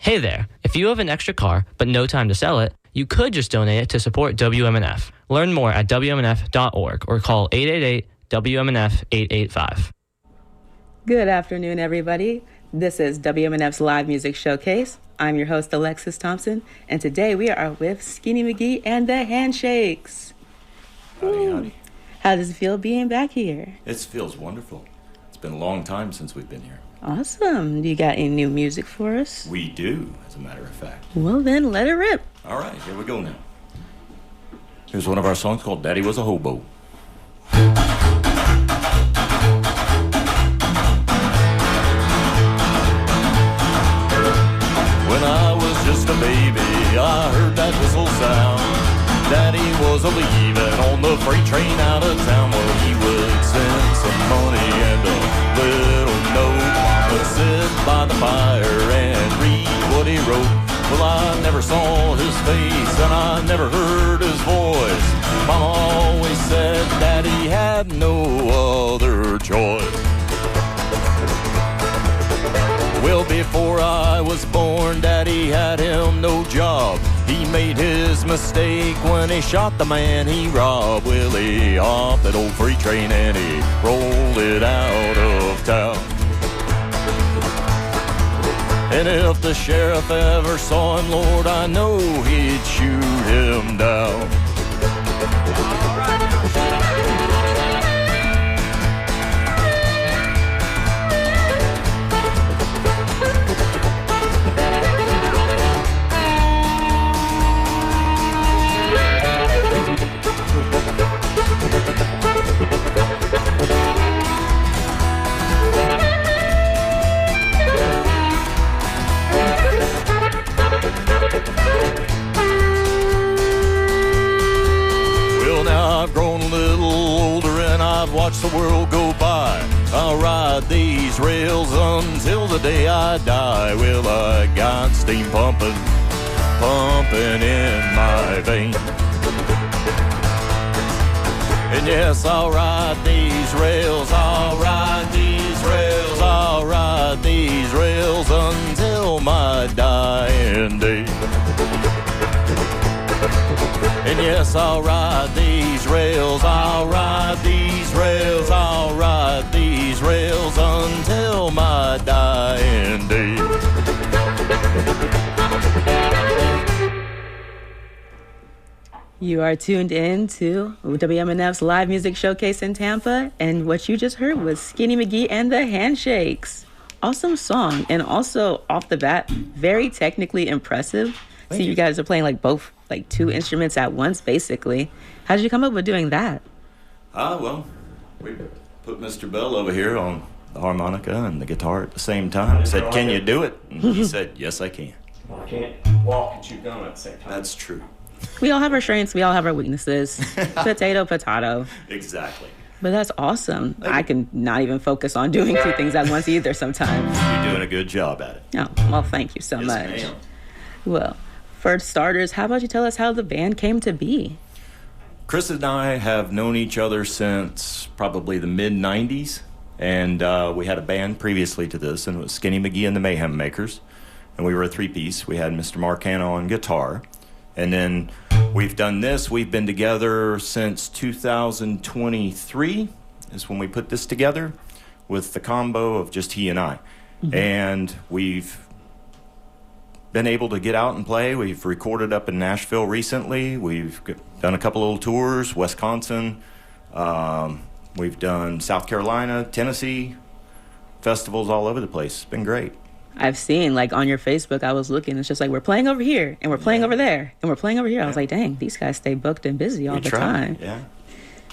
Hey there, if you have an extra car but no time to sell it, you could just donate it to support WMNF. Learn more at WMNF.org or call 888-WMNF-885. Good afternoon, everybody. This is WMNF's Live Music Showcase. I'm your host, Alexis Thompson, and today we are with Skinny McGee and the Handshakes. Howdy, howdy. How does it feel being back here? It feels wonderful. It's been a long time since we've been here. Awesome. Do you got any new music for us? We do, as a matter of fact. Well, then let it rip. All right, here we go now. Here's one of our songs called Daddy Was a Hobo. When I was just a baby, I heard that whistle sound. Daddy was a-leaving on the freight train out of town. Well, he would send some money and a little note. Would sit by the fire and read what he wrote. Well, I never saw his face and I never heard his voice. Mama always said Daddy had no other choice. Well, before I was born, Daddy had him no job. He made his mistake when he shot the man he robbed. Well, he hopped that old freight train and he rolled it out of town. And if the sheriff ever saw him, Lord, I know he'd shoot him down. I've grown a little older and I've watched the world go by. I'll ride these rails until the day I die. Well, I got steam pumping in my veins. And yes, I'll ride these rails, I'll ride these rails, I'll ride these rails until my dying day. And yes, I'll ride these rails, I'll ride these rails, I'll ride these rails until my dying day. You are tuned in to WMNF's Live Music Showcase in Tampa, and what you just heard was Skinny McGee and the Handshakes. Awesome song, and also off the bat, very technically impressive. See, you guys are playing like both, like two instruments at once, basically. How did you come up with doing that? Well, we put Mr. Bell over here on the harmonica and the guitar at the same time. I said, can you do it? And he said, yes, I can. Well, I can't walk and chew gum at the same time. That's true. We all have our strengths. We all have our weaknesses. Potato, potato. Exactly. But that's awesome. I can not even focus on doing two things at once either sometimes. You're doing a good job at it. Oh, well, thank you so much. Ma'am. Well, for starters, how about you tell us how the band came to be? Chris and I have known each other since probably the mid-'90s, and we had a band previously to this, and it was Skinny McGee and the Mayhem Makers, and we were a three-piece. We had Mr. Marcano on guitar, and then we've done this. We've been together since 2023 is when we put this together with the combo of just he and I, and we've been able to get out and play. We've recorded up in Nashville recently. We've done a couple little tours, Wisconsin. We've done South Carolina, Tennessee, festivals all over the place. It's been great. I've seen, like, on your Facebook, I was looking, it's just like, we're playing over here, and we're playing over there, and we're playing over here. I was like, dang, these guys stay booked and busy all the time. Yeah.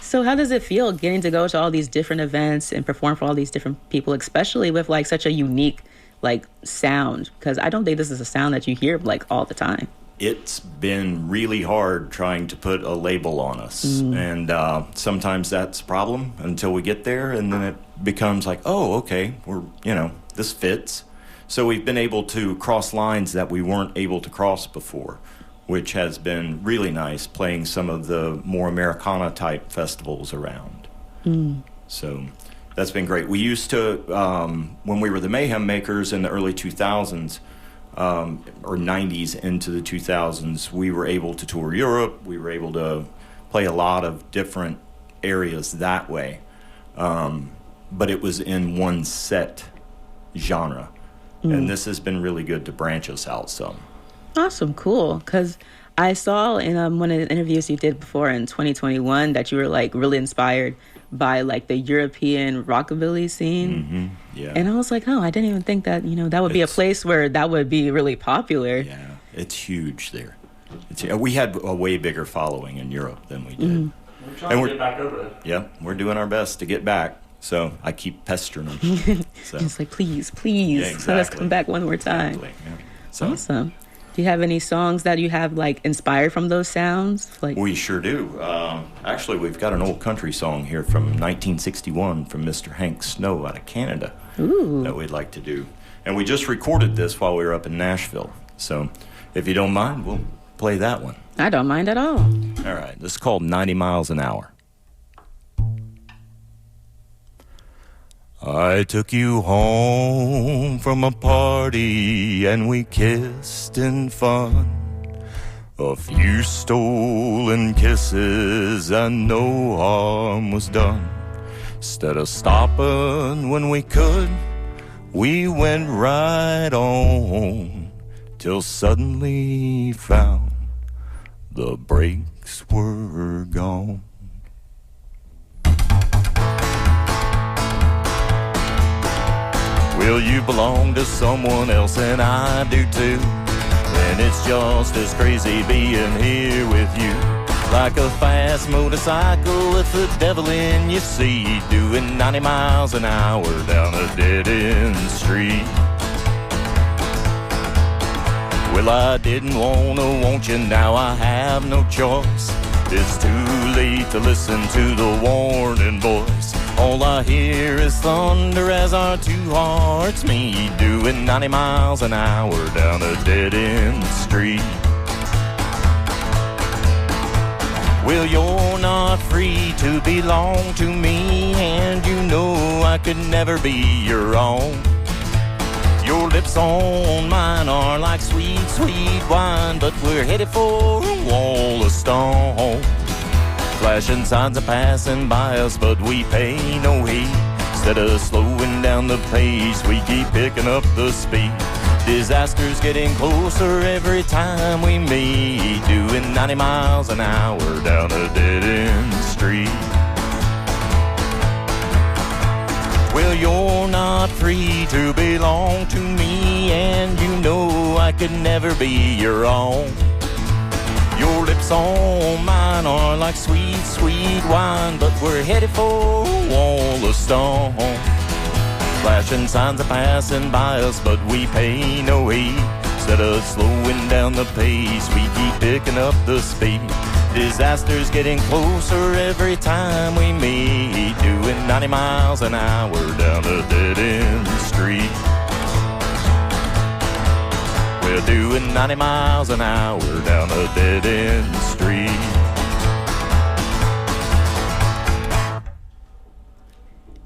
So how does it feel getting to go to all these different events and perform for all these different people, especially with, like, such a unique like sound? Because I don't think this is a sound that you hear like all the time. It's been really hard trying to put a label on us, and sometimes that's a problem until we get there, and then it becomes like, oh, okay, this fits. So we've been able to cross lines that we weren't able to cross before, which has been really nice, playing some of the more Americana type festivals around. So that's been great. We used to, when we were the Mayhem Makers in the early 2000s, or 90s into the 2000s, we were able to tour Europe. We were able to play a lot of different areas that way. But it was in one set genre. And this has been really good to branch us out some. Awesome, cool. Because I saw in one of the interviews you did before in 2021 that you were like really inspired by like the European rockabilly scene. Yeah. And I was like, oh, I didn't even think that, that would be a place where that would be really popular. Yeah, it's huge there. We had a way bigger following in Europe than we did. We're trying to get back over it. Yeah, we're doing our best to get back. So I keep pestering them. So. Just like, please, Yeah, exactly. let us come back one more time. Exactly. Yeah. So, Awesome. Do you have any songs that you have like inspired from those sounds? Like we sure do. Actually, we've got an old country song here from 1961 from Mr. Hank Snow out of Canada that we'd like to do. And we just recorded this while we were up in Nashville. So if you don't mind, we'll play that one. I don't mind at all. All right. This is called 90 Miles an Hour. I took you home from a party and we kissed in fun. A few stolen kisses and no harm was done. Instead of stopping when we could, we went right on till suddenly found the brakes were gone. Well, you belong to someone else and I do too. And it's just as crazy being here with you. Like a fast motorcycle with the devil in your seat, doing 90 miles an hour down a dead-end street. Well, I didn't want you, now I have no choice. It's too late to listen to the warning voice. All I hear is thunder as our two hearts meet, doing 90 miles an hour down a dead-end street. Well, you're not free to belong to me, and you know I could never be your own. Your lips on mine are like sweet, sweet wine, but we're headed for a wall of stone. Flashing signs are passing by us, but we pay no heed. Instead of slowing down the pace, we keep picking up the speed. Disaster's getting closer every time we meet, doing 90 miles an hour down a dead-end street. Well, you're not free to belong to me, and you know I could never be your own. Your lips on mine are like sweet, sweet wine, but we're headed for a wall of stone. Flashing signs are passing by us, but we pay no heed. Instead of slowing down the pace, we keep picking up the speed. Disaster's getting closer every time we meet, doing 90 miles an hour down a dead-end street. We're doing 90 miles an hour down a dead-end street.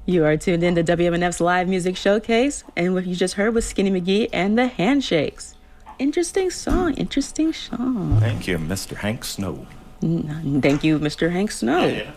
You are tuned in to WMNF's live music showcase, and what you just heard was Skinny McGee and the Handshakes. Interesting song, interesting song. Thank you, Mr. Hank Snow. Thank you, Mr. Hank Snow. Yeah.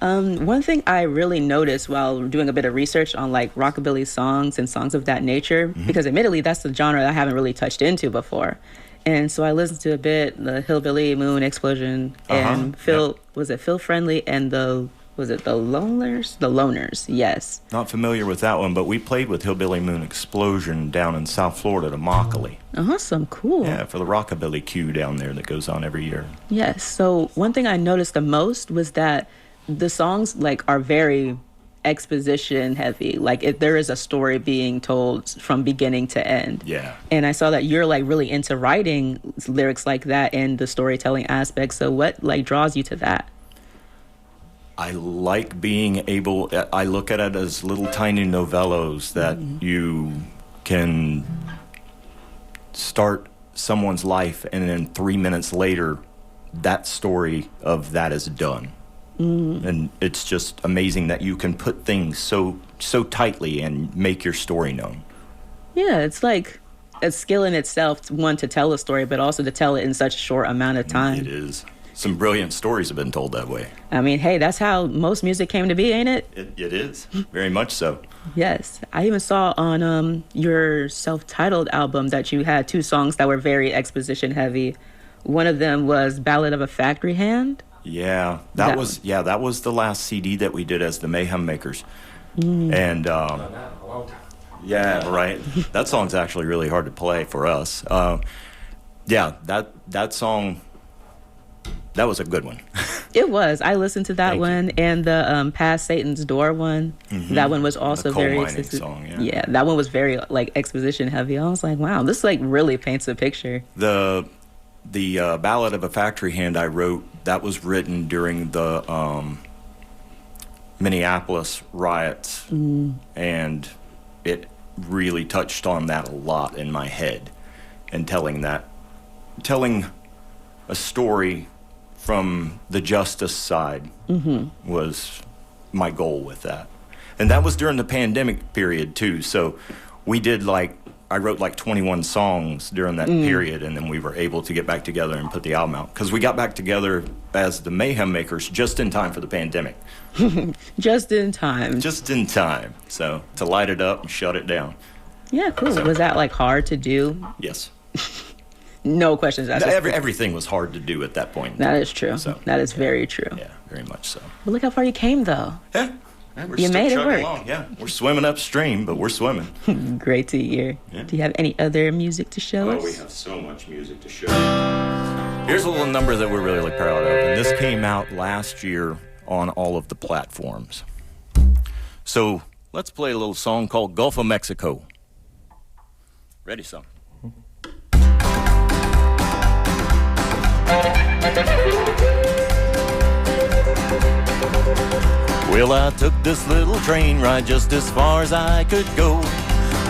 One thing I really noticed while doing a bit of research on like rockabilly songs and songs of that nature, because admittedly that's the genre that I haven't really touched into before. And so I listened to a bit, the Hillbilly Moon Explosion and Phil, was it Phil Friendly and the Loners? The Loners, yes. Not familiar with that one, but we played with Hillbilly Moon Explosion down in South Florida to Immokalee. Awesome, cool. Yeah, for the Rockabilly Q down there that goes on every year. Yes, so one thing I noticed the most was that the songs like are very exposition heavy. Like there is a story being told from beginning to end. Yeah. And I saw that you're like really into writing lyrics like that and the storytelling aspect. So what like draws you to that? I like being able, I look at it as little tiny novellos that you can start someone's life and then 3 minutes later, that story of that is done. And it's just amazing that you can put things so tightly and make your story known. Yeah, it's like a skill in itself, one, to tell a story, but also to tell it in such a short amount of time. It is. Some brilliant stories have been told that way. I mean, hey, that's how most music came to be, ain't it? It is. Very much so. Yes. I even saw on your self-titled album that you had 2 songs that were very exposition heavy. One of them was Ballad of a Factory Hand. Yeah, that was the last CD that we did as the Mayhem Makers. And yeah, right. That song's actually really hard to play for us. That song, that was a good one. It was. I listened to that Thank one you. and the Past Satan's Door one. That one was also The coal very mining song, yeah. that one was very like exposition heavy. I was like, wow, this like really paints a picture. The Ballad of a Factory Hand I wrote, that was written during the Minneapolis riots, and it really touched on that a lot in my head, and telling a story from the justice side was my goal with that. And that was during the pandemic period too, so we did I wrote 21 songs during that period, and then we were able to get back together and put the album out. Because we got back together as the Mayhem Makers just in time for the pandemic. Just in time. Just in time. So, to light it up and shut it down. Yeah, cool. So- Was that like hard to do? Yes. No questions asked. Everything was hard to do at that point. That is true. So, That is very true. Yeah, very much so. But look how far you came, though. Yeah. We're You still made it chugging work. along. Yeah, we're swimming upstream, but we're swimming. Great to hear. Yeah. Do you have any other music to show us? We have so much music to show. Here's a little number that we're really proud of, and this came out last year on all of the platforms. So let's play a little song called Gulf of Mexico. Ready, son? Well, I took this little train ride just as far as I could go,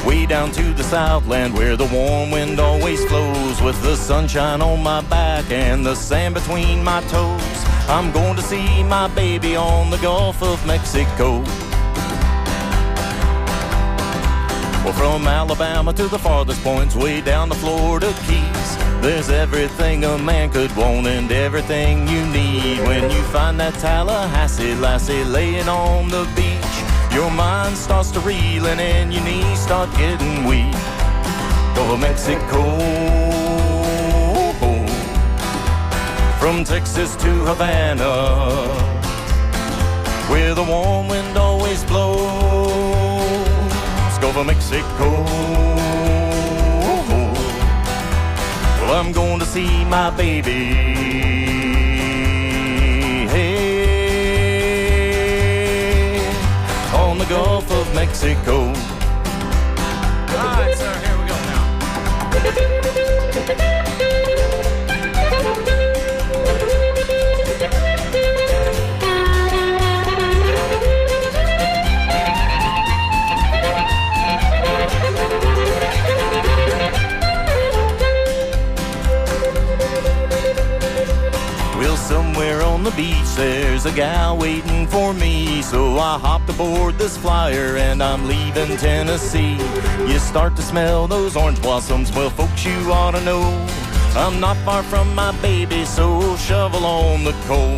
way down to the Southland where the warm wind always flows, with the sunshine on my back and the sand between my toes. I'm going to see my baby on the Gulf of Mexico. Well, from Alabama to the farthest points, way down the Florida Keys, there's everything a man could want and everything you need. When you find that Tallahassee lassie laying on the beach, your mind starts to reeling and your knees start getting weak. Gulf of Mexico, from Texas to Havana, where the warm wind always blows. Gulf of Mexico. Well, I'm going to see my baby. Hey, on the Gulf of Mexico. All right, sir, here we go now. Somewhere on the beach there's a gal waiting for me, so I hopped aboard this flyer and I'm leaving Tennessee. You start to smell those orange blossoms, well folks you ought to know I'm not far from my baby, so shovel on the coal.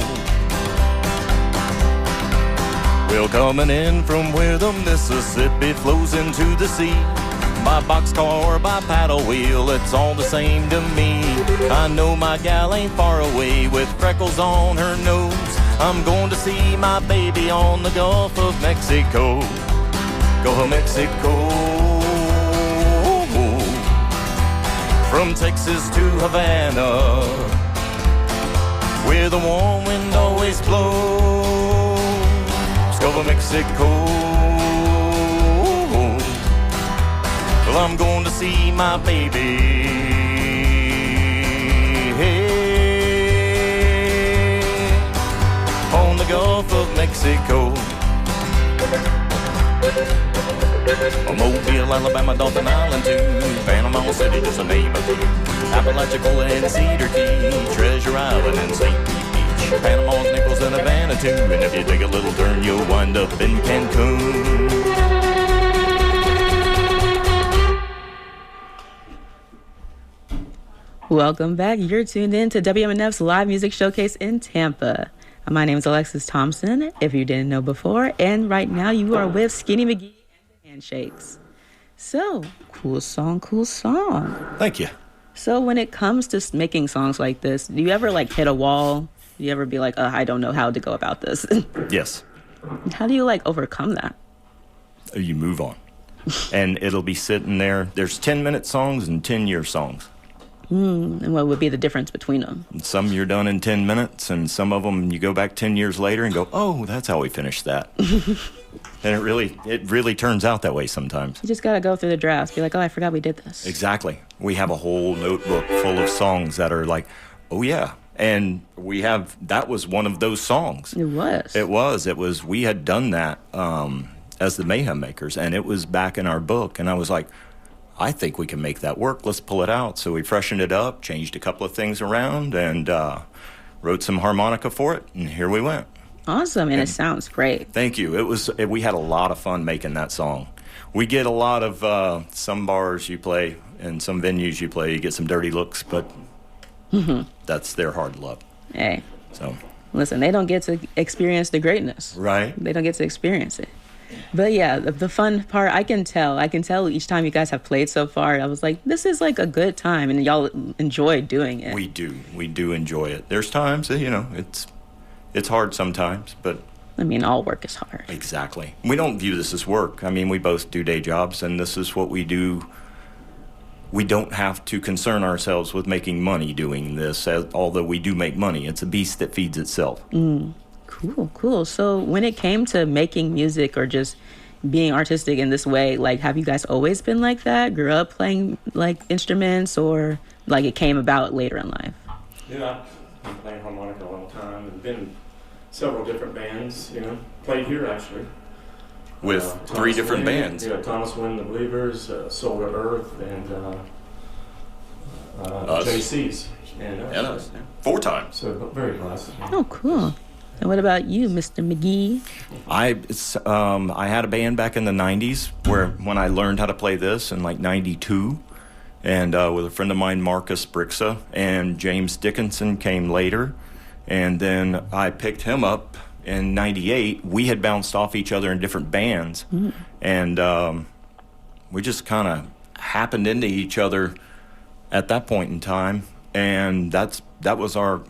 Well, coming in from where the Mississippi flows into the sea, by boxcar or by paddle wheel, it's all the same to me. I know my gal ain't far away with freckles on her nose. I'm going to see my baby on the Gulf of Mexico. Gulf of Mexico. From Texas to Havana, where the warm wind always blows. Gulf of Mexico. Well, I'm going to see my baby. Hey, on the Gulf of Mexico. Mobile, Alabama, Dolphin Island too. Panama City, just a name or two. Apalachicola and Cedar Key, Treasure Island and St. Pete Beach. Panama's Nichols and Havana too. And if you take a little turn, you'll wind up in Cancun. Welcome back. You're tuned in to WMNF's live music showcase in Tampa. My name is Alexis Thompson, if you didn't know before, and right now you are with Skinny McGee and the Handshakes. So, cool song, cool song. Thank you. So when it comes to making songs like this, do you ever like hit a wall? Do you ever be like, I don't know how to go about this? Yes. How do you like overcome that? You move on. And it'll be sitting there. There's 10-minute songs and 10-year songs. And what would be the difference between them? Some you're done in 10 minutes, and some of them you go back 10 years later and go, oh, that's how we finished that. And it really turns out that way sometimes. You just got to go through the drafts, be like, I forgot we did this. Exactly. We have a whole notebook full of songs that are like, oh, yeah. And that was one of those songs. It was. It was. We had done that as the Mayhem Makers, and it was back in our book. And I was like, I think we can make that work. Let's pull it out. So we freshened it up, changed a couple of things around, and wrote some harmonica for it, and here we went. Awesome, and it sounds great. Thank you. We had a lot of fun making that song. We get a lot of some bars you play and some venues you play, you get some dirty looks, but that's their hard luck. Hey. So listen, they don't get to experience the greatness. Right. They don't get to experience it. But yeah, the fun part, I can tell each time you guys have played so far, I was like, this is like a good time, and y'all enjoy doing it. We do enjoy it. There's times that, it's hard sometimes, but I mean, all work is hard. Exactly. We don't view this as work. I mean, we both do day jobs, and this is what we do. We don't have to concern ourselves with making money doing this, although we do make money. It's a beast that feeds itself. Cool. So when it came to making music or just being artistic in this way, like, have you guys always been like that? Grew up playing, like, instruments, or, like, it came about later in life? Yeah, I've been playing harmonica a long time and been in several different bands, Played here, actually. With 3 different bands. Yeah, Thomas Wynn, The Believers, Solar Earth, and JC's. And us. 4 times. So very blessed. Oh, cool. And what about you, Mr. McGee? I had a band back in the 90s when I learned how to play this in like 92, and with a friend of mine, Marcus Brixa, and James Dickinson came later, and then I picked him up in 98. We had bounced off each other in different bands, and we just kind of happened into each other at that point in time, and that was our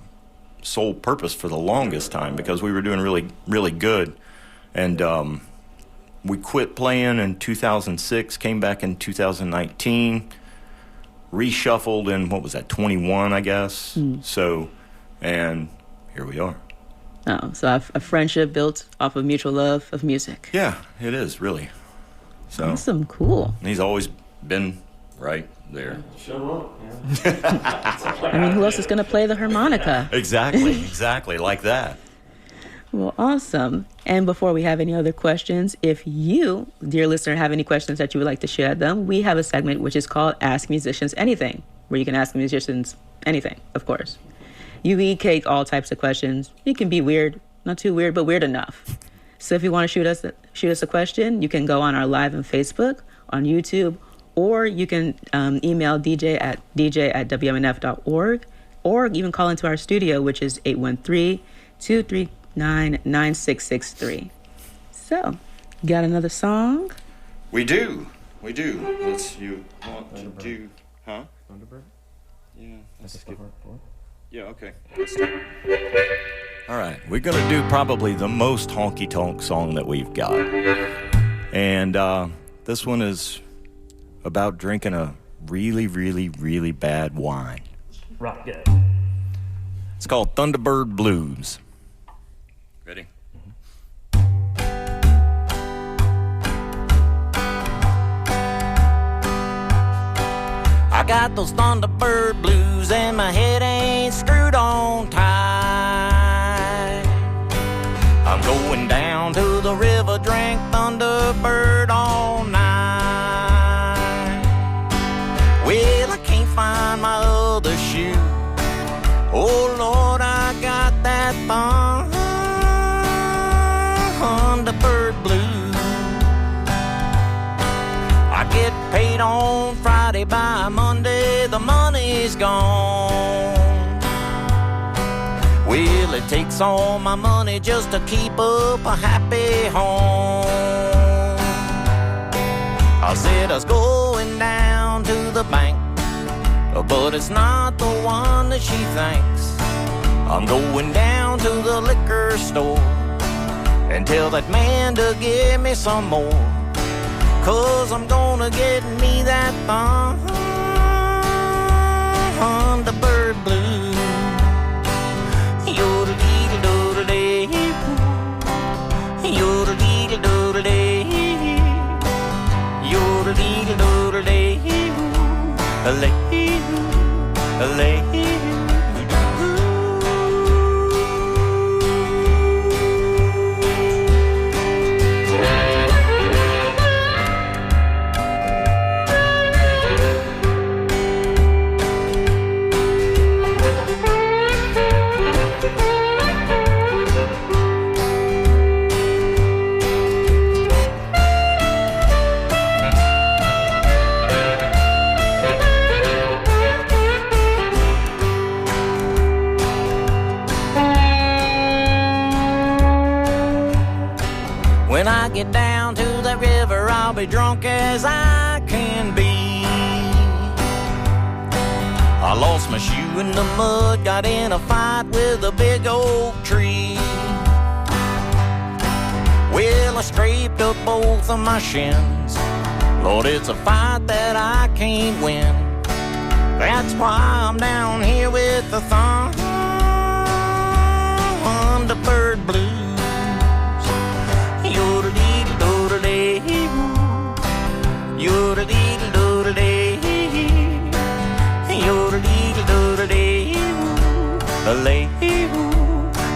sole purpose for the longest time, because we were doing really, really good. And we quit playing in 2006, came back in 2019, reshuffled in, 21, I guess. So, and here we are. Oh, so a friendship built off of mutual love of music. Yeah, it is, really. So awesome, cool. He's always been right there. Show up, yeah. I mean, who else is going to play the harmonica? Exactly, like that. Well, awesome. And before we have any other questions, if you, dear listener, have any questions that you would like to share them, we have a segment which is called Ask Musicians Anything, where you can ask musicians anything, of course. We take all types of questions. It can be weird, not too weird, but weird enough. So if you want to shoot us a question, you can go on our live on Facebook, on YouTube, or you can email DJ at wmnf.org, or even call into our studio, which is 813-239-9663. So, got another song? We do. You want to do, huh? Thunderbird? Yeah. Let's skip. Yeah, okay. All right, we're going to do probably the most honky-tonk song that we've got. And this one is about drinking a really, really, really bad wine. Rock good. It's called Thunderbird Blues. Ready? I got those Thunderbird blues and my head ain't screwed on tight. I'm going down to the river, drink Thunderbird all night. Well, I can't find my other shoe. Oh Lord, I got that Thunderbird blues. I get paid on Friday, by Monday the money money's gone. Well, it takes all my money just to keep up a happy home. I said I was going down to the bank, but it's not the one that she thinks. I'm going down to the liquor store and tell that man to give me some more, 'cause I'm gonna get me that Thunderbird Blue. Yodel-dee-dee-dodel-day, yodel-dee-dee-dodel-day, yodel-dee-dee-dodel-day, a-lay. When I get down to the river, I'll be drunk as I can be. I lost my shoe in the mud, got in a fight with a big oak tree. Well, I scraped up both of my shins. Lord, it's a fight that I can't win. That's why I'm down here with the Thunderbird Blues. Yodel-dee-dee-dodel-day, yodel-dee-dee-dodel-day, yodel-dee-dee-dodel-day, a-lay,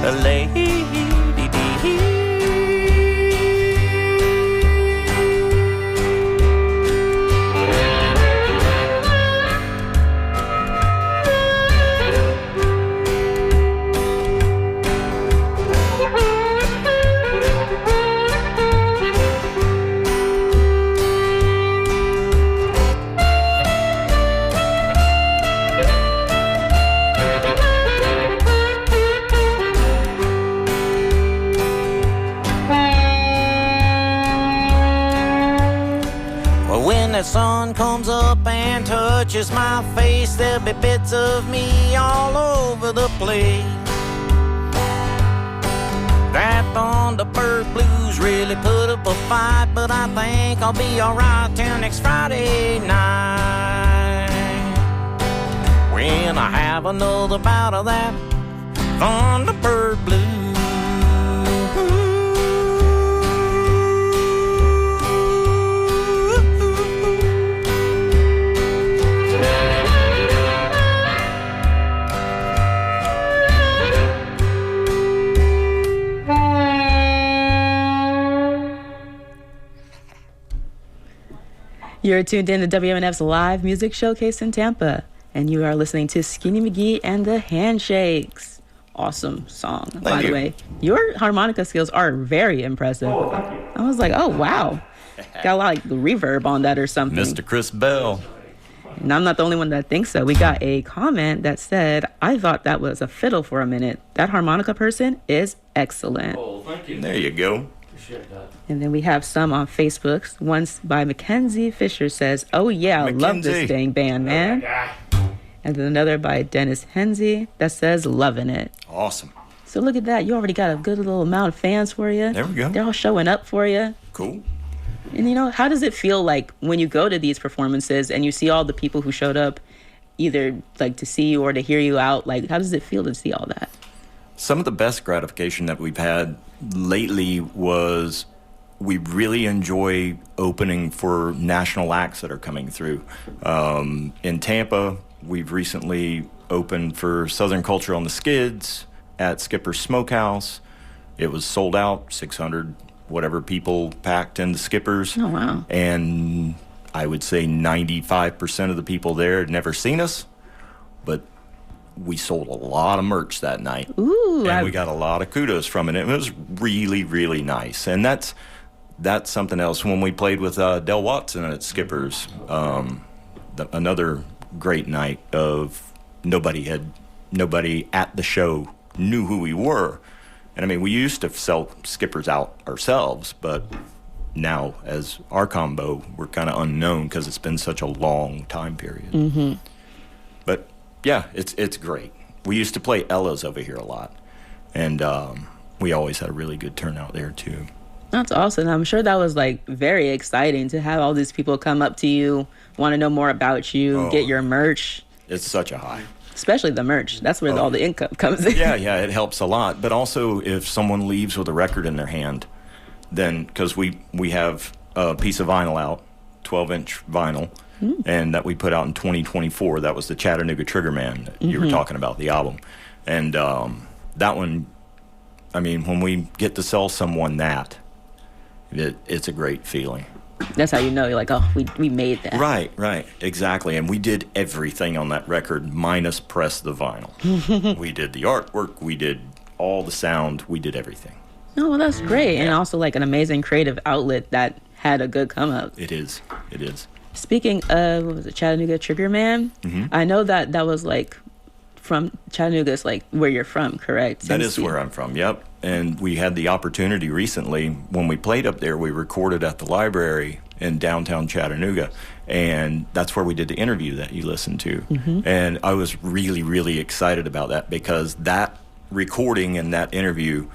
a-lay, dee-dee. When the sun comes up and touches my face, there'll be bits of me all over the place. That Thunderbird Blues really put up a fight, but I think I'll be alright till next Friday night, when I have another bout of that Thunderbird Blues. You're tuned in to WMNF's live music showcase in Tampa, and you are listening to Skinny McGee and the Handshakes. Awesome song, by the way. Your harmonica skills are very impressive. Oh, thank you. I was like, oh, wow. Got a lot of reverb on that or something. Mr. Chris Bell. And I'm not the only one that thinks so. We got a comment that said, I thought that was a fiddle for a minute. That harmonica person is excellent. Oh, thank you. There you go. Appreciate that. And then we have some on Facebook. Once by Mackenzie Fisher says, oh yeah, I love this Mackenzie. dang band, man. Yeah. And then another by Dennis Henze that says, loving it. Awesome. So look at that. You already got a good little amount of fans for you. There we go. They're all showing up for you. Cool. And you know, how does it feel like when you go to these performances and you see all the people who showed up either like to see you or to hear you out? Like, how does it feel to see all that? Some of the best gratification that we've had lately was we really enjoy opening for national acts that are coming through. In Tampa, we've recently opened for Southern Culture on the Skids at Skipper's Smokehouse. It was sold out, 600 whatever people packed into Skipper's. Oh, wow. And I would say 95% of the people there had never seen us, but we sold a lot of merch that night. Ooh. And we got a lot of kudos from it. It was really, really nice. And that's something else. When we played with Del Watson at Skipper's, another great night of nobody at the show knew who we were. And I mean, we used to sell skippers out ourselves, but now as our combo, we're kind of unknown because it's been such a long time period. Mm-hmm. But yeah, it's great. We used to play Ella's over here a lot, and we always had a really good turnout there too. That's awesome. I'm sure that was like very exciting to have all these people come up to you, want to know more about you, get your merch. It's such a high. Especially the merch. That's where all the income comes in. Yeah, it helps a lot. But also, if someone leaves with a record in their hand, then, because we have a piece of vinyl out, 12-inch vinyl, and that we put out in 2024. That was the Chattanooga Triggerman that you were talking about, the album. And that one, I mean, when we get to sell someone that, it's a great feeling. That's how you know. You're like, oh, we made that. Right, exactly. And we did everything on that record minus press the vinyl. We did the artwork, we did all the sound, we did everything. Oh, well, that's great. And also like an amazing creative outlet that had a good come up. It is. Speaking of, what was it, Chattanooga Triggerman? I know that was like from Chattanooga, is like where you're from, correct? That is where I'm from, yep. And we had the opportunity recently, when we played up there, we recorded at the library in downtown Chattanooga, and that's where we did the interview that you listened to. And I was really, really excited about that, because that recording and that interview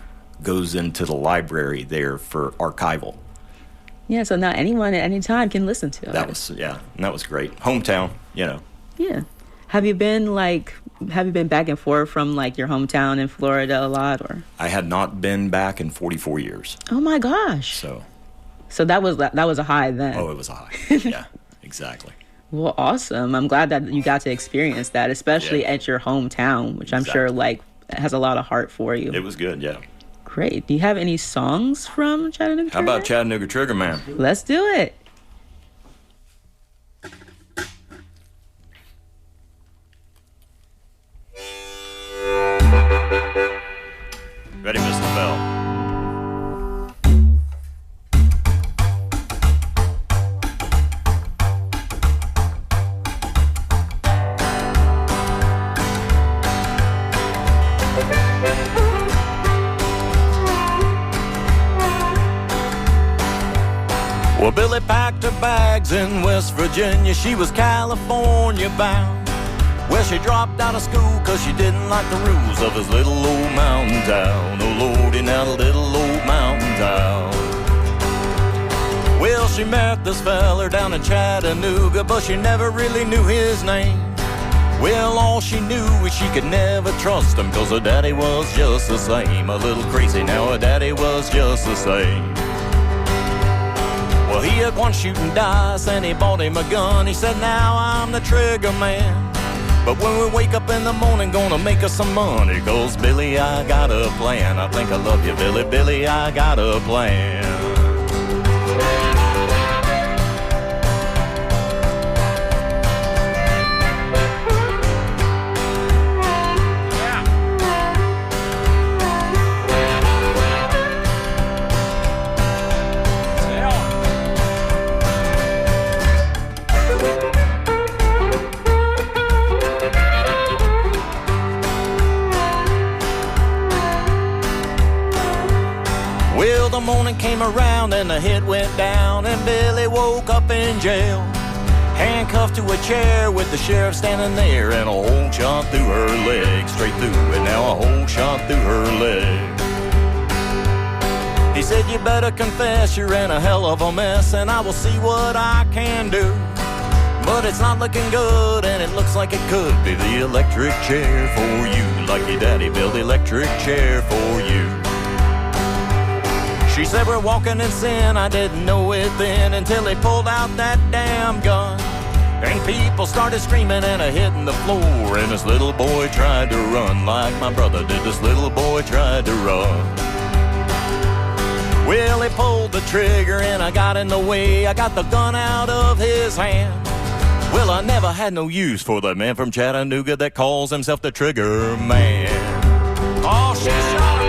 goes into the library there for archival. Yeah, so now anyone at any time can listen to it. That was great. Hometown, you know. Yeah. Have you been back and forth from like your hometown in Florida a lot, or? I had not been back in 44 years. Oh my gosh. So that was a high then. Oh, it was a high. Yeah, exactly. Well, awesome. I'm glad that you got to experience that, especially at your hometown, which I'm sure like has a lot of heart for you. It was good, yeah. Great. Do you have any songs from Chattanooga Triggerman? How about Chattanooga Triggerman? Let's do it. Ready, Mr. Bell? Well, Billy packed her bags in West Virginia. She was California bound. Well, she dropped out of school 'cause she didn't like the rules of his little old mountain town. Oh, Lordy, now the little old mountain town. Well, she met this feller down in Chattanooga, but she never really knew his name. Well, all she knew is she could never trust him, 'cause her daddy was just the same. A little crazy now, her daddy was just the same. Well, he had one shooting dice and he bought him a gun. He said, now I'm the trigger man. But when we wake up in the morning, gonna make us some money, 'cause Billy, I got a plan. I think I love you, Billy. Billy, I got a plan. The morning came around and the hit went down, and Billy woke up in jail, handcuffed to a chair with the sheriff standing there, and a hole shot through her leg, straight through, and now a hole shot through her leg. He said, you better confess, you're in a hell of a mess, and I will see what I can do. But it's not looking good, and it looks like it could be the electric chair for you, like your daddy built the electric chair for you. She said, we're walking in sin, I didn't know it then, until they pulled out that damn gun. And people started screaming and hitting the floor, and this little boy tried to run like my brother did. This little boy tried to run. Well, he pulled the trigger and I got in the way. I got the gun out of his hand. Well, I never had no use for the man from Chattanooga that calls himself the Trigger Man. Oh, she shot him.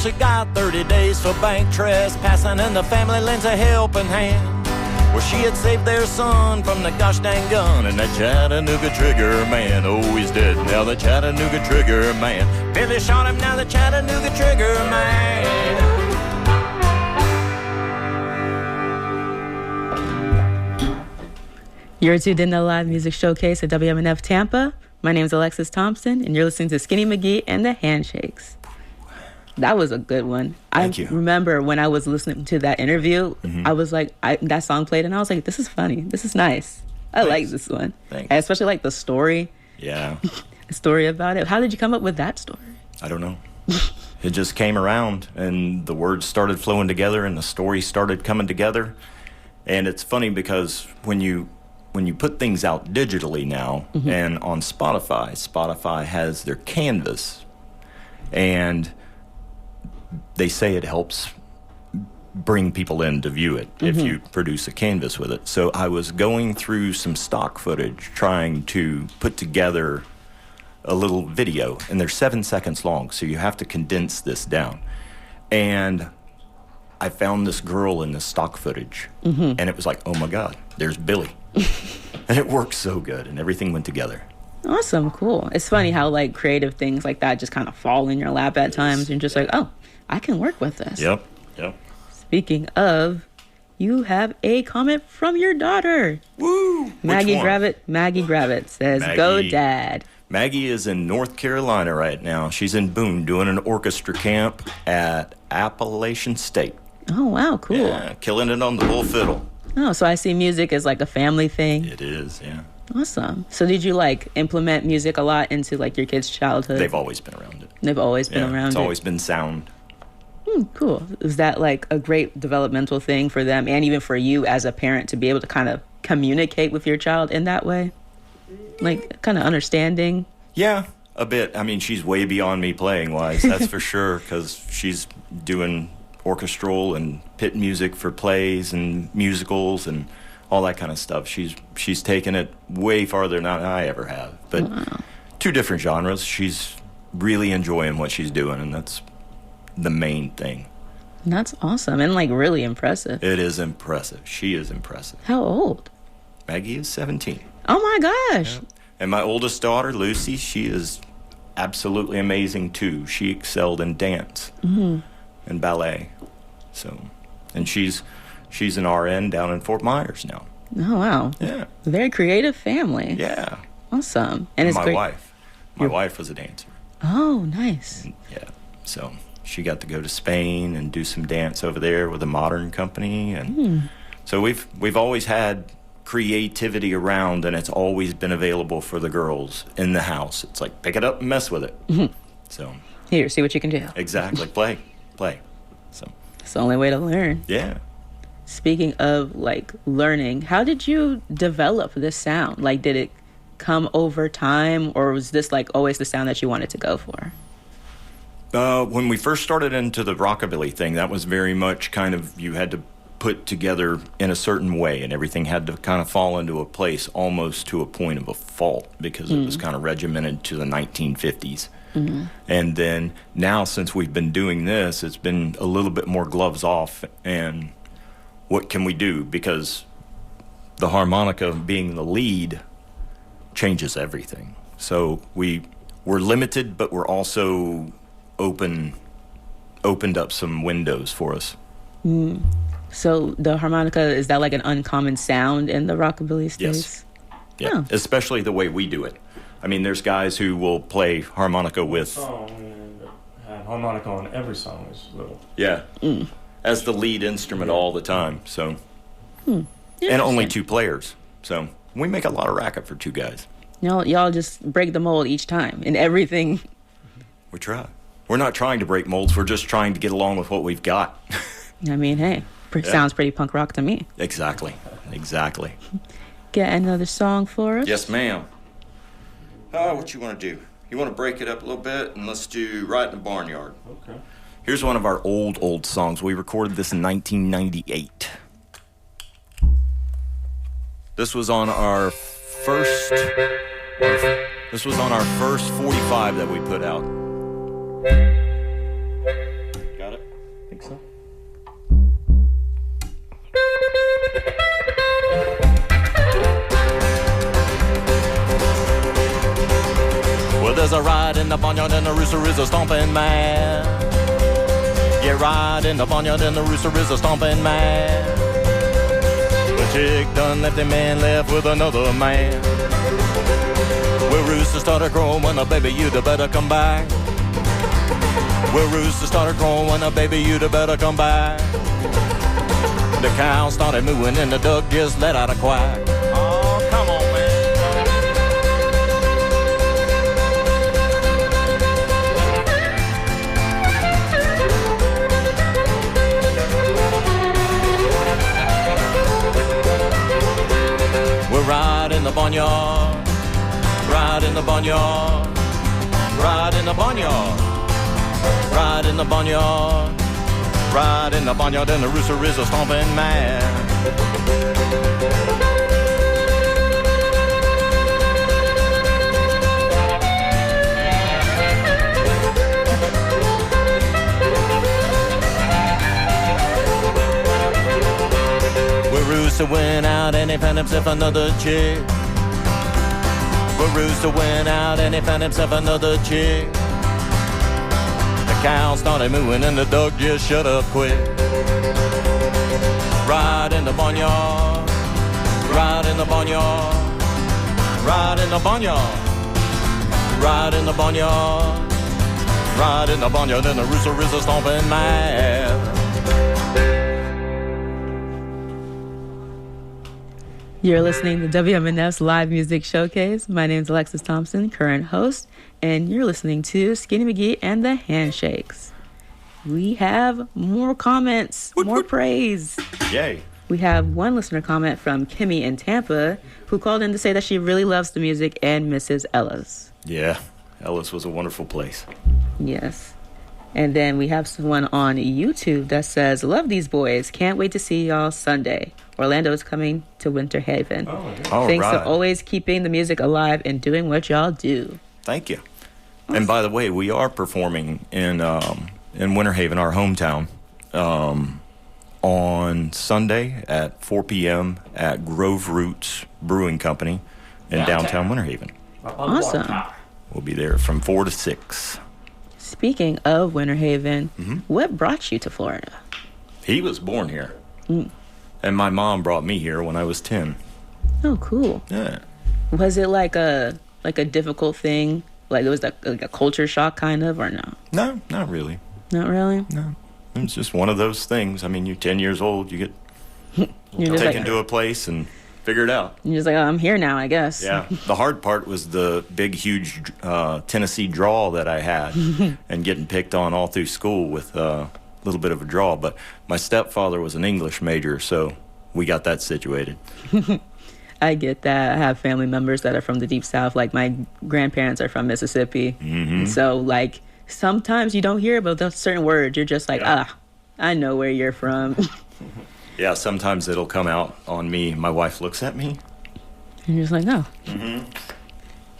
she got 30 days for bank trespassing, and the family lends a helping hand. Well, she had saved their son from the gosh dang gun, and that Chattanooga trigger man, oh, he's dead now, the Chattanooga trigger man. Billy shot him, now the Chattanooga trigger man. You're tuned in to the live music showcase at WMNF Tampa. My name is Alexis Thompson, and you're listening to Skinny McGee and the Handshakes. That was a good one. Thank you. Remember when I was listening to that interview, I was like, that song played, and I was like, this is funny. This is nice. I like this one. Thanks. I especially like the story. Yeah. The story about it. How did you come up with that story? I don't know. It just came around, and the words started flowing together, and the story started coming together. And it's funny because when you put things out digitally now, and on Spotify has their canvas, and they say it helps bring people in to view it if you produce a canvas with it. So I was going through some stock footage trying to put together a little video, and they're 7 seconds long, so you have to condense this down. And I found this girl in this stock footage, and it was like, oh my God, there's Billy. And it worked so good, and everything went together. Awesome, cool. It's funny how like creative things like that just kind of fall in your lap at times. You're just like, oh, I can work with this. Yep. Speaking of, you have a comment from your daughter. Woo! Maggie Gravett says, Maggie. Go Dad. Maggie is in North Carolina right now. She's in Boone doing an orchestra camp at Appalachian State. Oh, wow, cool. Yeah, killing it on the bull fiddle. Oh, so I see music as like a family thing. It is, yeah. Awesome. So did you like implement music a lot into like your kids' childhood? They've always been around it. They've always been around It's it. always been sound. Cool. Is that like a great developmental thing for them and even for you as a parent to be able to kind of communicate with your child in that way? Like kind of understanding? Yeah, a bit. I mean, she's way beyond me playing-wise, that's for sure, because she's doing orchestral and pit music for plays and musicals and all that kind of stuff. She's taken it way farther than I ever have. But two different genres. She's really enjoying what she's doing, and that's the main thing. That's awesome and like really impressive. It is impressive. She is impressive. How old? Maggie is 17. Oh my gosh. Yeah. And my oldest daughter, Lucy, she is absolutely amazing too. She excelled in dance and ballet. So, and she's an RN down in Fort Myers now. Oh wow. Yeah. Very creative family. Yeah. Awesome. And it's my great. My wife was a dancer. Oh, nice. Yeah. So she got to go to Spain and do some dance over there with a modern company, and so we've always had creativity around, and it's always been available for the girls in the house. It's like pick it up and mess with it. So Here, see what you can do. exactly, play. So It's the only way to learn. yeah. Speaking of like learning, how did you develop this sound? Like, did it come over time, or was this like always the sound that you wanted to go for? When we first started into the rockabilly thing, that was very much kind of you had to put together in a certain way, and everything had to kind of fall into a place almost to a point of a fault because it was kind of regimented to the 1950s. And then now, since we've been doing this, it's been a little bit more gloves off, and what can we do? Because the harmonica being the lead changes everything. So we're limited, but we're also opened up some windows for us. So the harmonica, is that like an uncommon sound in the rockabilly space? Yeah, Oh. especially the way we do it. I mean, there's guys who will play harmonica with... Song and have harmonica on every song is little. Yeah, as the lead instrument all the time, so... And only Interesting. 2 players, so we make a lot of racket for 2 guys. Y'all just break the mold each time and everything. We try. We're not trying to break molds, we're just trying to get along with what we've got. I mean, hey, sounds pretty punk rock to me. Exactly. Get another song for us? Yes, ma'am. What you want to do? You want to break it up a little bit, and let's do Right in the Barnyard. Okay. Here's one of our old songs. We recorded this in 1998. This was on our first 45 that we put out. so. Well, there's a ride in the barnyard and the rooster is a stomping man. Yeah, ride in the barnyard and the rooster is a stomping man. The chick done left him and left with another man. Well, rooster started crowing, when baby, you'd better come back. Well, rooster started crowing, baby, you'd better come back. The cow started mooing and the duck just let out a quack. Oh, come on, man. We're right in the barnyard, right in the barnyard, right in the barnyard, right in the barnyard, right in the barnyard, and the rooster is a stomping man. Well, rooster went out and he found himself another chick. Well, rooster went out and he found himself another chick. The cow started mooing and the dog just shut up quick. Right in the barnyard, right in the barnyard, right in the barnyard, right in the barnyard, right in the barnyard, and the rooster is a stomping man. You're listening to WMNF's Live Music Showcase. My name is Alexis Thompson, current host, and you're listening to Skinny McGee and the Handshakes. We have more comments, more praise. Yay. We have one listener comment from Kimmy in Tampa who called in to say that she really loves the music and misses Ellis. Yeah, Ellis was a wonderful place. Yes. And then we have someone on YouTube that says, love these boys. Can't wait to see y'all Sunday. Orlando is coming to Winter Haven. All Thanks right. for always keeping the music alive and doing what y'all do. Thank you. And by the way, we are performing in Winter Haven, our hometown, on Sunday at 4 p.m. at Grove Roots Brewing Company in downtown Winter Haven. Awesome. We'll be there from 4 to 6. Speaking of Winter Haven, what brought you to Florida? He was born here. And my mom brought me here when I was 10. Oh, cool. Yeah. Was it like a difficult thing? Like it was like a culture shock kind of, or no? No, not really. Not really? No. It's just one of those things. I mean, you're 10 years old, you get You're just taken to a place and figure it out. you're just like, oh, I'm here now, I guess. Yeah. The hard part was the big, huge Tennessee drawl that I had and getting picked on all through school with a little bit of a draw. But my stepfather was an English major, so we got that situated. I get that. I have family members that are from the Deep South. Like my grandparents are from Mississippi. So like sometimes you don't hear about those certain words. You're just like, I know where you're from. Yeah, sometimes it'll come out on me. My wife looks at me. And you're just like, no.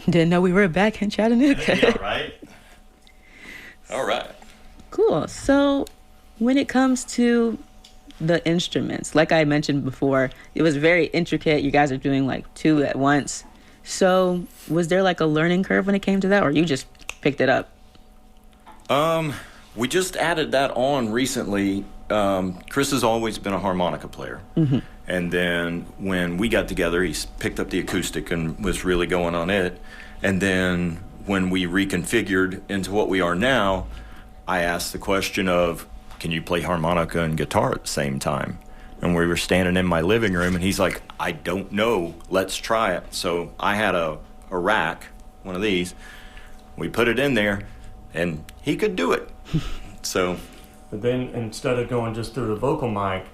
Didn't know we were back in Chattanooga. Yeah, right? All right. Cool. So when it comes to the instruments, like I mentioned before, it was very intricate. You guys are doing like 2 at once. So was there like a learning curve when it came to that, or you just picked it up? We just added that on recently. Chris has always been a harmonica player. And then when we got together, he picked up the acoustic and was really going on it. And then when we reconfigured into what we are now, I asked the question of, can you play harmonica and guitar at the same time? And we were standing in my living room, and he's like, I don't know. Let's try it. So I had a rack, one of these. We put it in there, and he could do it. So... But then instead of going just through the vocal mic,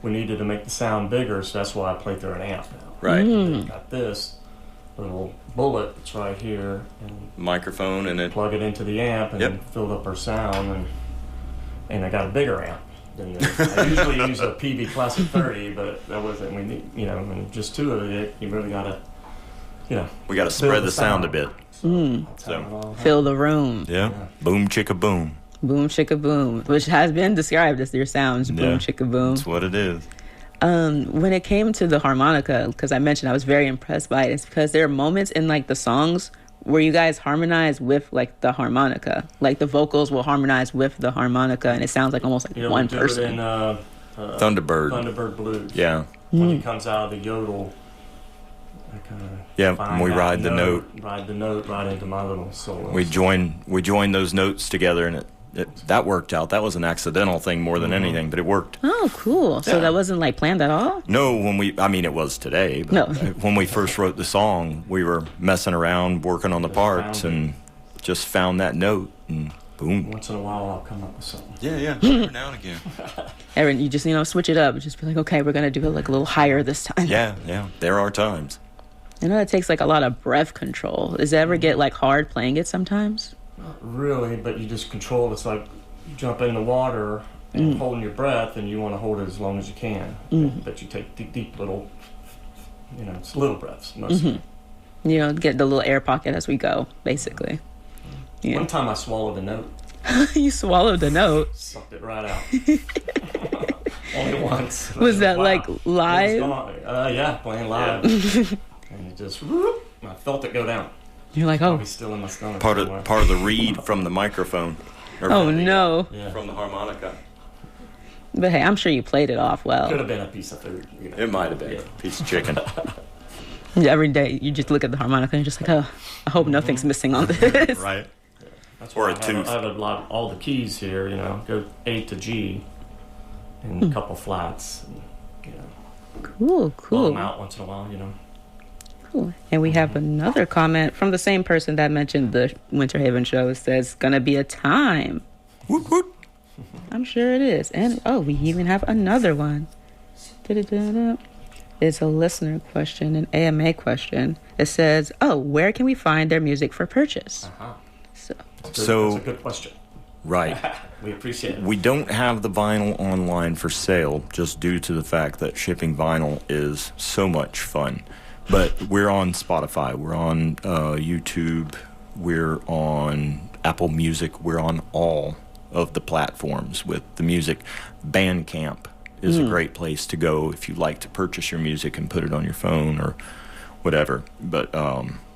we needed to make the sound bigger, so that's why I play through an amp now. Right. We've got this little bullet that's right here, and Microphone, and it... plug it into the amp, and then filled up our sound, and I got a bigger amp than this. I usually use a PV Classic 30, but that wasn't, we need, and just 2 of it, you really gotta, We got to spread the sound a bit. So, Fill the room. Yeah. Boom, chicka, boom. Boom chicka boom, which has been described as your sounds. Boom chicka boom. That's what it is. When it came to the harmonica, because I mentioned I was very impressed by it, it's because there are moments in like the songs where you guys harmonize with like the harmonica, like the vocals will harmonize with the harmonica, and it sounds like almost like one person. Do it in Thunderbird Blues. Yeah. When he comes out of the yodel, I kind of and we ride the note. Ride the note right into my little solo. We join those notes together, and that worked out. That was an accidental thing more than anything, but it worked. Oh, cool. So that wasn't like planned at all? No, it was today. But no. When we first wrote the song, we were messing around, working on the parts, and just found that note, and boom. Once in a while, I'll come up with something. Yeah. Every now and again. Aaron, you just, switch it up. Just be like, okay, we're going to do it like a little higher this time. Yeah. There are times. I know it takes like a lot of breath control. Does it ever get like hard playing it sometimes? Not really, but you just control. It's like you jump in the water and holding your breath, and you want to hold it as long as you can. But you take deep little, it's little breaths mostly. Get the little air pocket as we go, basically. Yeah. One time I swallowed a note. You swallowed the note? Sucked it right out. Only once. Was that like live? Yeah, playing live. And it just, I felt it go down. You're like, oh. Probably still in my stomach. Part of the reed from the microphone. Oh, no. From the harmonica. But hey, I'm sure you played it off well. Could have been a piece of food. It might have been a piece of chicken. Every day you just look at the harmonica and you're just like, oh, I hope nothing's missing on this. Right. That's or why a tooth. I have all the keys here, go A to G and a couple flats. And, Cool. blow them out once in a while, Cool. And we have another comment from the same person that mentioned the Winter Haven show. It says, gonna be a time. Woot, woot. I'm sure it is. And, we even have another one. Da-da-da-da. It's a listener question, an AMA question. It says, where can we find their music for purchase? That's a good question. Right. We appreciate it. We don't have the vinyl online for sale just due to the fact that shipping vinyl is so much fun. But we're on Spotify, we're on YouTube, we're on Apple Music, we're on all of the platforms with the music. Bandcamp is a great place to go if you like to purchase your music and put it on your phone or whatever. But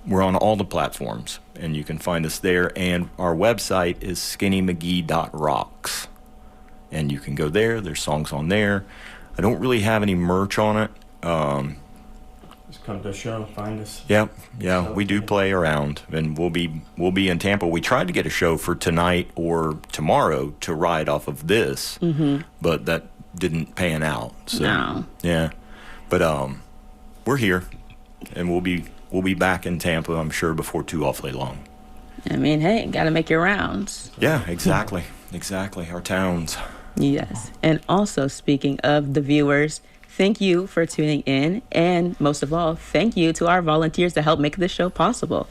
we're on all the platforms, and you can find us there. And our website is skinnymcgee.rocks. And you can go there. There's songs on there. I don't really have any merch on it. Just come to the show, find us. Yeah, we do play around, and we'll be in Tampa. We tried to get a show for tonight or tomorrow to ride off of this, but that didn't pan out. So, No. Yeah, but we're here, and we'll be back in Tampa, I'm sure, before too awfully long. I mean, hey, gotta make your rounds. Yeah, exactly. Our towns. Yes. And also, speaking of the viewers, thank you for tuning in. And most of all, thank you to our volunteers to help make this show possible.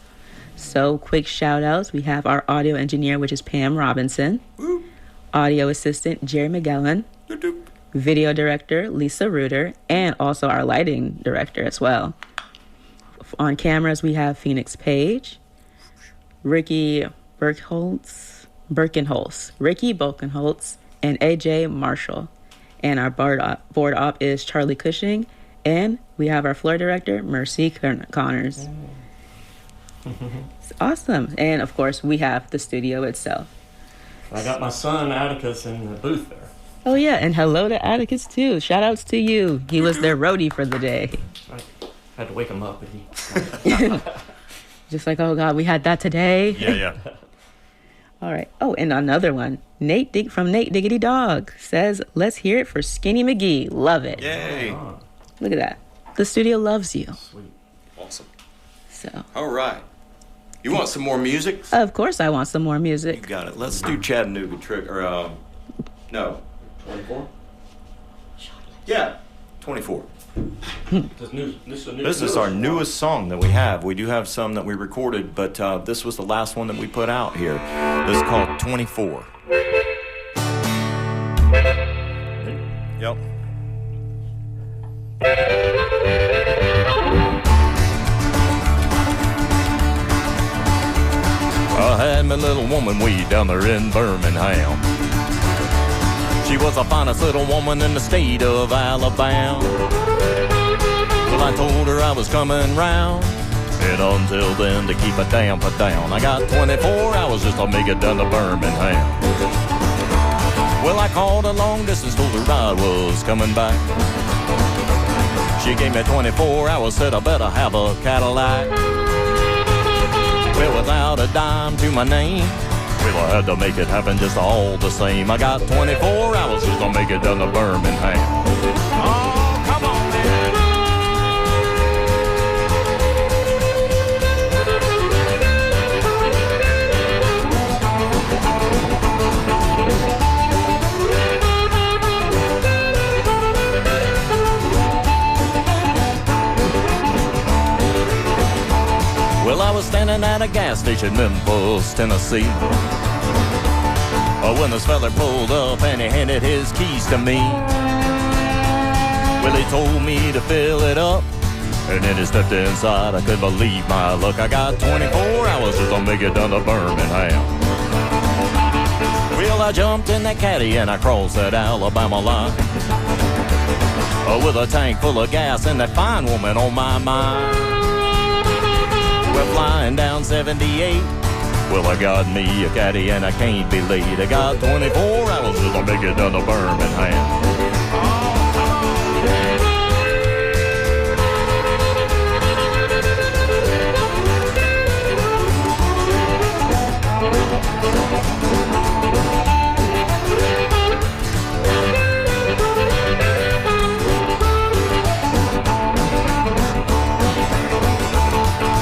So, quick shout outs. We have our audio engineer, which is Pam Robinson. Woo. Audio assistant, Jerry McGowan. Doop. Video director, Lisa Reuter. And also our lighting director as well. On cameras, we have Phoenix Page, Ricky Birkenholtz, and AJ Marshall. And our board op is Charlie Cushing. And we have our floor director, Mercy Connors. It's awesome. And of course, we have the studio itself. I got my son Atticus in the booth there. Oh yeah, and hello to Atticus too. Shout outs to you. He was their roadie for the day. I had to wake him up, but he... Just like, oh God, we had that today. Yeah. All right. Oh, and another one. From Nate Diggity Dog says, let's hear it for Skinny McGee. Love it. Yay. Look at that. The studio loves you. Sweet. Awesome. So. All right. You want some more music? Of course I want some more You music. got it. Let's do Chattanooga Trick, or, no. 24? Yeah, 24. This is our newest song that we have. We do have some that we recorded, but this was the last one that we put out here. This is called 24. Yep. I had had my little woman way down there in Birmingham. She was the finest little woman in the state of Alabama. Well, I told her I was coming round, and until then, to keep a damper down, I got 24 hours just to make it down to Birmingham. Well, I called a long distance, told her I was coming back. She gave me 24 hours, said I better have a Cadillac. Well, without a dime to my name, well, I had to make it happen just all the same. I got 24 hours just to make it down to Birmingham. Oh, come on, man. Well, I was standing at a gas station, Memphis, Tennessee, when this fella pulled up and he handed his keys to me. Well, he told me to fill it up, and then he stepped inside. I couldn't believe my luck. I got 24 hours just to make it down to Birmingham. Well, I jumped in that caddy and I crossed that Alabama line, with a tank full of gas and that fine woman on my mind. We're flying down 78. Well, I got me a caddy and I can't be late. I got 24 hours just to make it down to Birmingham.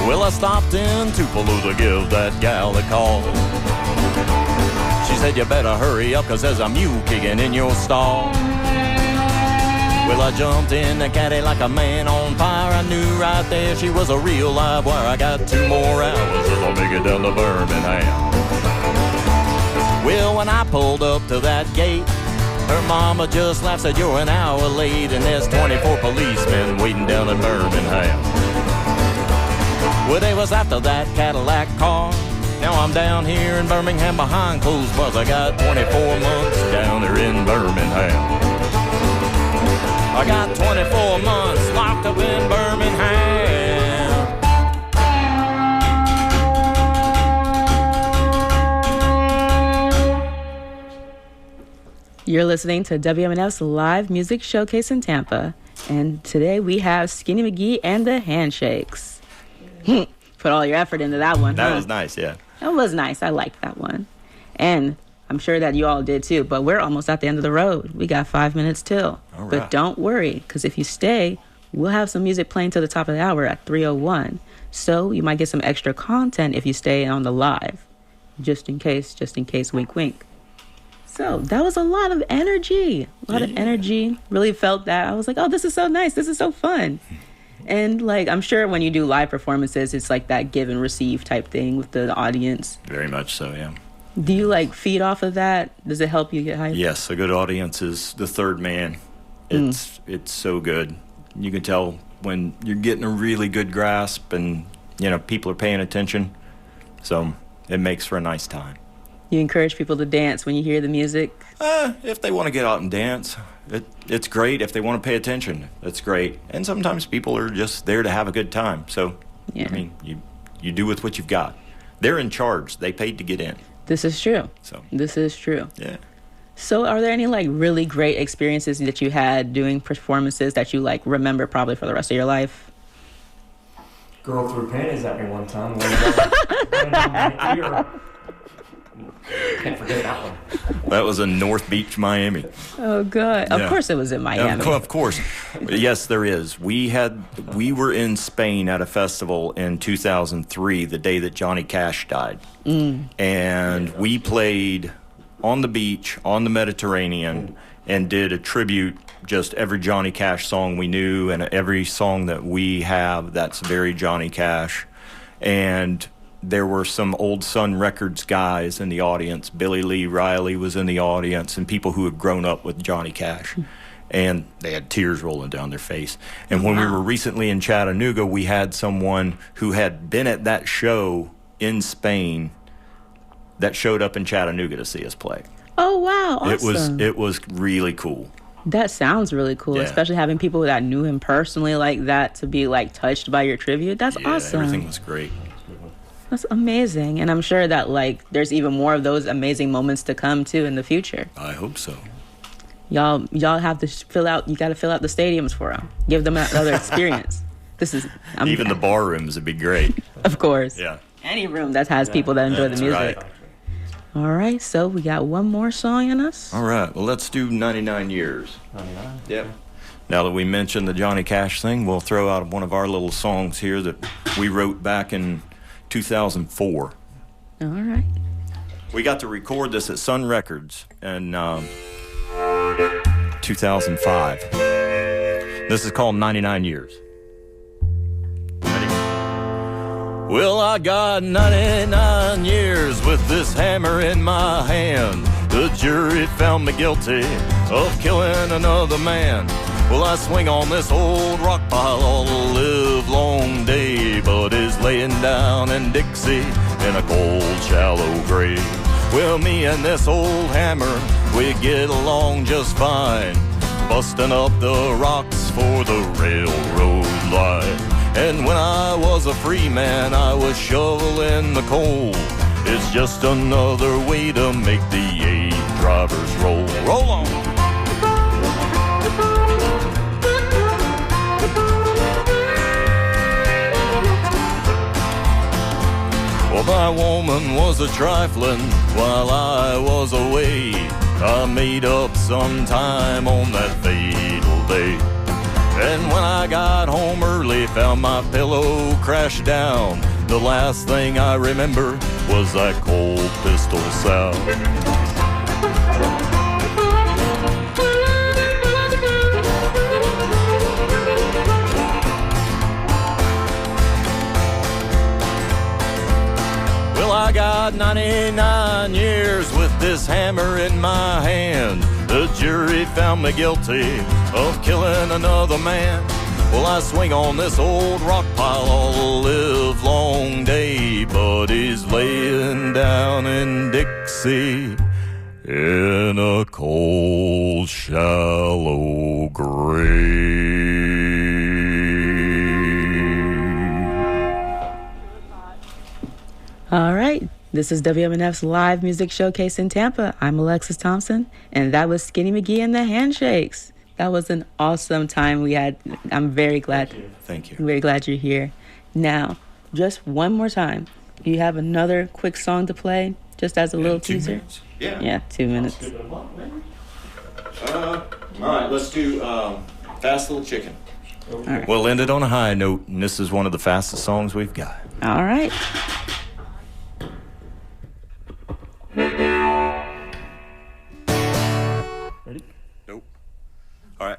Well, I stopped in Tupelo to give that gal a call. She said, you better hurry up, 'cause there's a mule kicking in your stall. Well, I jumped in the caddy like a man on fire. I knew right there she was a real live wire. I got 2 more hours till I'll make it down to Birmingham. Well, when I pulled up to that gate, her mama just laughed, said, you're an hour late, and there's 24 policemen waiting down in Birmingham. Well, they was after that Cadillac car. Now I'm down here in Birmingham behind closed bars. I got 24 months down there in Birmingham. I got 24 months locked up in Birmingham. You're listening to WMNF's live music showcase in Tampa. And today we have Skinny McGee and the Handshakes. Put all your effort into that one. That was nice, yeah. That was nice. I liked that one. And I'm sure that you all did too, but we're almost at the end of the road. We got 5 minutes till. All right. But don't worry, because if you stay, we'll have some music playing till the top of the hour at 3:01. So you might get some extra content if you stay on the live. Just in case, wink, wink. So that was a lot of energy. Really felt that. I was like, oh, this is so nice. This is so fun. And, like, I'm sure when you do live performances, it's like that give and receive type thing with the audience. Very much so, yeah. Do you, like, feed off of that? Does it help you get hyped? Yes, a good audience is the third man. It's so good. You can tell when you're getting a really good grasp and, people are paying attention. So it makes for a nice time. You encourage people to dance when you hear the music? If they want to get out and dance, it's great. If they want to pay attention, that's great. And sometimes people are just there to have a good time. So, yeah. I mean, you do with what you've got. They're in charge. They paid to get in. This is true. This is true. Yeah. So are there any, like, really great experiences that you had doing performances that you, like, remember probably for the rest of your life? Girl threw panties at me one time. Can't forget that one. That was in North Beach, Miami. Oh, God. Yeah. Of course it was in Miami. Of course. Yes, there is. We were in Spain at a festival in 2003, the day that Johnny Cash died. And we played on the beach, on the Mediterranean, and did a tribute, just every Johnny Cash song we knew and every song that we have that's very Johnny Cash. And there were some Old Sun Records guys in the audience. Billy Lee Riley was in the audience, and people who had grown up with Johnny Cash. And they had tears rolling down their face. And when we were recently in Chattanooga, we had someone who had been at that show in Spain that showed up in Chattanooga to see us play. Oh, wow. Awesome. It was really cool. That sounds really cool, Yeah. especially having people that knew him personally like that to be like touched by your tribute. That's awesome. Everything was great. That's amazing. And I'm sure that like there's even more of those amazing moments to come too in the future. I hope so. Y'all have to fill out the stadiums for them. Give them another experience. Even the bar rooms would be great. Of course. Yeah. Any room that has people that enjoy the That's music. right. All right, so we got one more song in us. All right. Well, let's do 99 Years. 99? Yep. Now that we mentioned the Johnny Cash thing, we'll throw out one of our little songs here that we wrote back in 2004. All right. We got to record this at Sun Records in 2005. This is called 99 Years. Ready? Well, I got 99 years with this hammer in my hand. The jury found me guilty of killing another man. Well, I swing on this old rock pile all the live long day, but is laying down in Dixie in a cold, shallow grave. Well, me and this old hammer, we get along just fine, busting up the rocks for the railroad line. And when I was a free man, I was shoveling the coal. It's just another way to make the 8 drivers roll. Roll on! Well, my woman was a trifling while I was away. I made up some time on that fatal day. And when I got home early, found my pillow crashed down. The last thing I remember was that cold pistol sound. Well, I got 99 years with this hammer in my hand. The jury found me guilty of killing another man. Well, I swing on this old rock pile all the live long day, but he's laying down in Dixie in a cold, shallow grave. All right. This is WMNF's live music showcase in Tampa. I'm Alexis Thompson, and that was Skinny McGee and the Handshakes. That was an awesome time we had. I'm very glad. Thank you. I'm very glad you're here. Now, just one more time. Do you have another quick song to play, just as a little 2 teaser? minutes. Yeah. Yeah, 2 minutes. All right, let's do Fast Little Chicken. All right. We'll end it on a high note, and this is one of the fastest songs we've got. All right. Ready? Nope. All right.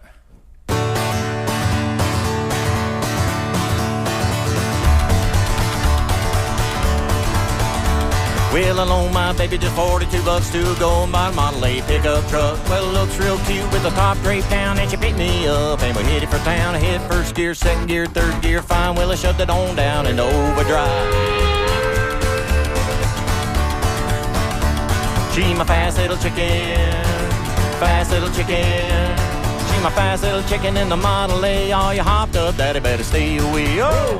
Well, I loaned my baby just $42 to go and buy a Model A pickup truck. Well, it looks real cute with the top draped down, and she picked me up, and we headed for town. I hit first gear, second gear, third gear, fine. Well, I shoved it on down into overdrive. She my fast little chicken, fast little chicken. She my fast little chicken in the Model A. All you hopped up, daddy better stay away. Oh!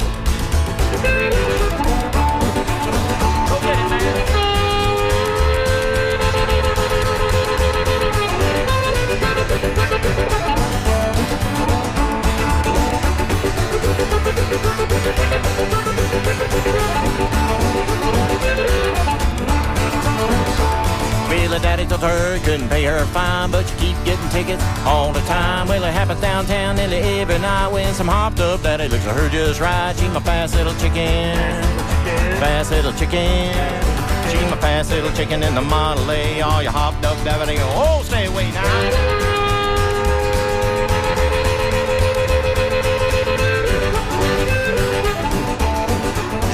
Go get it, man. Well, daddy told her couldn't pay her fine, but you keep getting tickets all the time. Well, it happens downtown nearly every night when some hopped up daddy looks at her just right. She my fast little chicken, fast little chicken. She my fast little chicken in the Model A. All you hopped up daddy go, oh, stay away now.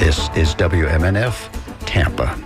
This is WMNF, Tampa.